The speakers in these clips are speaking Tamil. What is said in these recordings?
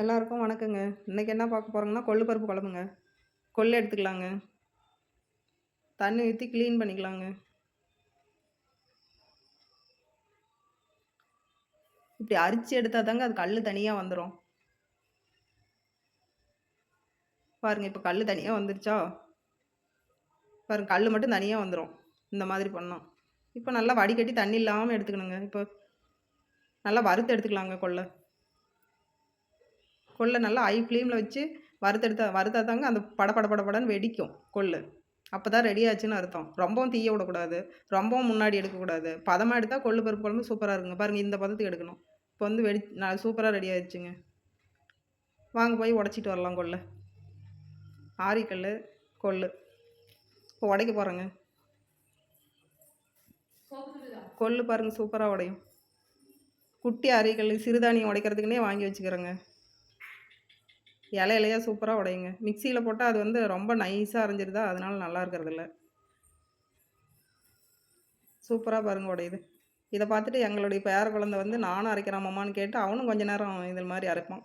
எல்லாருக்கும் வணக்கங்க. இன்னைக்கு என்ன பார்க்க போறோங்கன்னா, கொள்ளு பருப்பு குழம்புங்க. கொள்ளு எடுத்துக்கலாங்க. தண்ணி ஊத்தி கிளீன் பண்ணிக்கலாங்க. இப்படி அரிச்சு எடுத்தா தாங்க அது கல்லு தனியா வந்துரும். பாருங்க இப்ப கல்லு தனியா வந்துருச்சா? பாருங்க கல்லு மட்டும் தனியா வந்துரும். இந்த மாதிரி பண்ணா. இப்ப நல்லா வடிகட்டி தண்ணி இல்லாம எடுத்துக்கணுங்க. இப்போ நல்லா வறுத்து எடுத்துக்கலாங்க கொள்ள. கொள்ள நல்லா ஹை ஃப்ளேம்ல வச்சு வறுத்தா தாங்க அந்த படபடன்னு வெடிக்கும் கொள்ளு. அப்பதான் ரெடி ஆச்சுன்னு அர்த்தம். ரொம்பவும் தீய விடக்கூடாது. ரொம்பவும் முன்னாடி எடுக்கக்கூடாது. பதமா எடுத்தா கொள்ளு பருப்பு குழம்பு சூப்பரா இருக்குங்க. பாருங்க இந்த பதத்துக்கு எடுக்கணும். இப்போ வந்து சூப்பரா ரெடி ஆயிடுச்சுங்க. வாங்க போய் உடைச்சிட்டு வரலாம் கொள்ள. ஆரிக்கல், கொள்ளு. இப்போ உடைக்க போகிறேங்க. கொள்ளு பாருங்க சூப்பராக உடையும். குட்டி அரிக்கல் சிறுதானியம் உடைக்கிறதுக்குன்னே வாங்கி வச்சுக்கிறேங்க. இலையிலையாக சூப்பராக உடையுங்க. மிக்சியில் போட்டால் அது வந்து ரொம்ப நைஸாக அரைஞ்சிருதா, அதனால நல்லா இருக்கிறதில்ல. சூப்பராக பாருங்க உடையுது. இதை பார்த்துட்டு எங்களுடைய பேர குழந்தை வந்து நானும் அரைக்கிறாமான்னு கேட்டு அவனும் கொஞ்ச நேரம் இதில் மாதிரி அரைப்பான்.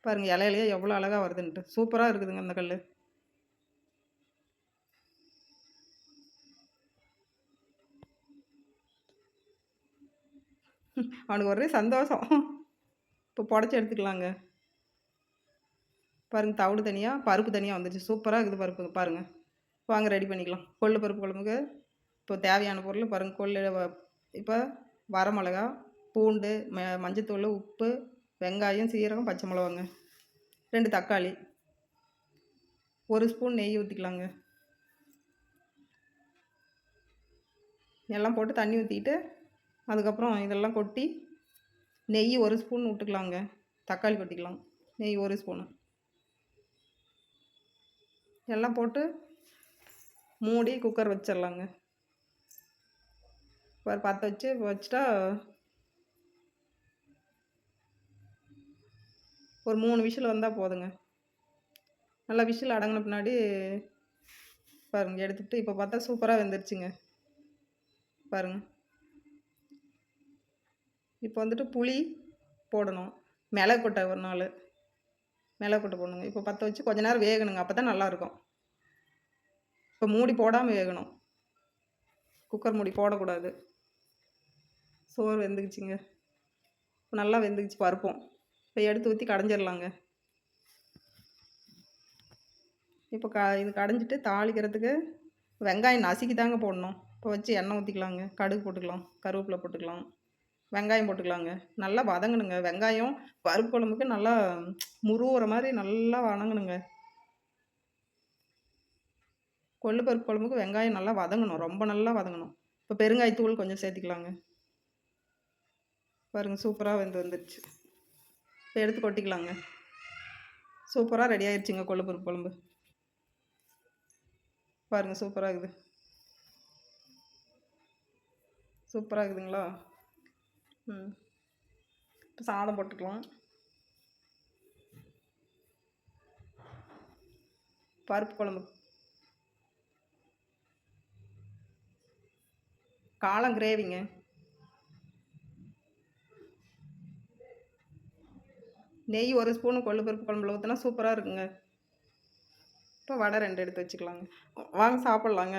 பாருங்கள் இலையிலையே எவ்வளோ அழகாக வருதுன்ட்டு. சூப்பராக இருக்குதுங்க அந்த கல். அவனுக்கு ஒரே சந்தோஷம். இப்போ புடச்சி எடுத்துக்கலாங்க. பாருங்கள் தவிடு தனியாக பருப்பு தனியாக வந்துடுச்சு. சூப்பராக இருக்குது பருப்பு பாருங்கள். வாங்க ரெடி பண்ணிக்கலாம். கொள்ளு பருப்பு குழம்புக்கு இப்போ தேவையான பொருள் பாருங்கள். கொள்ளு இப்போ வரமிளகா, பூண்டு, மஞ்சத்தூள், உப்பு, வெங்காயம், சீரகம், பச்சை மிளகாங்க, 2 தக்காளி, 1 ஸ்பூன் நெய் ஊற்றிக்கலாங்க. எல்லாம் போட்டு தண்ணி ஊற்றிட்டு அதுக்கப்புறம் இதெல்லாம் கொட்டி நெய் 1 ஸ்பூன் விட்டுக்கலாங்க. தக்காளி கொட்டிக்கலாம். நெய் 1 ஸ்பூனு எல்லாம் போட்டு மூடி குக்கர் வச்சிடலாங்க. பற்ற வச்சுட்டா ஒரு 3 விசில் வந்தால் போதுங்க. நல்லா விசில் அடங்கின பின்னாடி பாருங்கள் எடுத்துகிட்டு இப்போ பார்த்தா சூப்பராக வெந்துருச்சுங்க. பாருங்கள் இப்போ வந்துட்டு புளி போடணும். மிளகு கொட்டை ஒரு 4 மிளகு கொட்டை போடணுங்க. இப்போ பற்ற வச்சு கொஞ்ச நேரம் வேகணுங்க. அப்போ தான் நல்லாயிருக்கும். இப்போ மூடி போடாமல் வேகணும். குக்கர் மூடி போடக்கூடாது. சோறு வெந்துக்குச்சுங்க. இப்போ நல்லா வெந்துக்குச்சு பருப்பும். இப்போ எடுத்து ஊற்றி கடைஞ்சிடலாங்க. இப்போ இது கடைஞ்சிட்டு தாளிக்கிறதுக்கு வெங்காயம் நசுக்கி தாங்க போடணும். இப்போ வச்சு எண்ணெய் ஊற்றிக்கலாங்க. கடுகு போட்டுக்கலாம், கருவேப்பிலை போட்டுக்கலாம், வெங்காயம் போட்டுக்கலாங்க. நல்லா வதங்கணுங்க. வெங்காயம் பருப்பு குழம்புக்கு நல்லா முருகிற மாதிரி நல்லா வதங்கணுங்க. கொள்ளு பருப்பு குழம்புக்கு வெங்காயம் நல்லா வதங்கணும். ரொம்ப நல்லா வதங்கணும். இப்போ பெருங்காயத்தூள் கொஞ்சம் சேர்த்திக்கலாங்க. பாருங்கள் சூப்பராக வந்துருச்சு. இப்போ எடுத்து கொட்டிக்கலாங்க. சூப்பராக ரெடி ஆயிடுச்சுங்க கொள்ளு பருப்பு குழம்பு. பாருங்கள் சூப்பராக இருக்குது. சூப்பராக இருக்குதுங்களா? இப்போ சாதம் போட்டுக்கலாம். பருப்பு குழம்பு காளான் கிரேவிங்க. நெய் 1 ஸ்பூனு கொள்ளு பருப்பு குழம்புல ஊற்றினா சூப்பராக இருக்குங்க. இப்போ வடை 2 எடுத்து வச்சுக்கலாங்க. வாங்க சாப்பிட்லாங்க.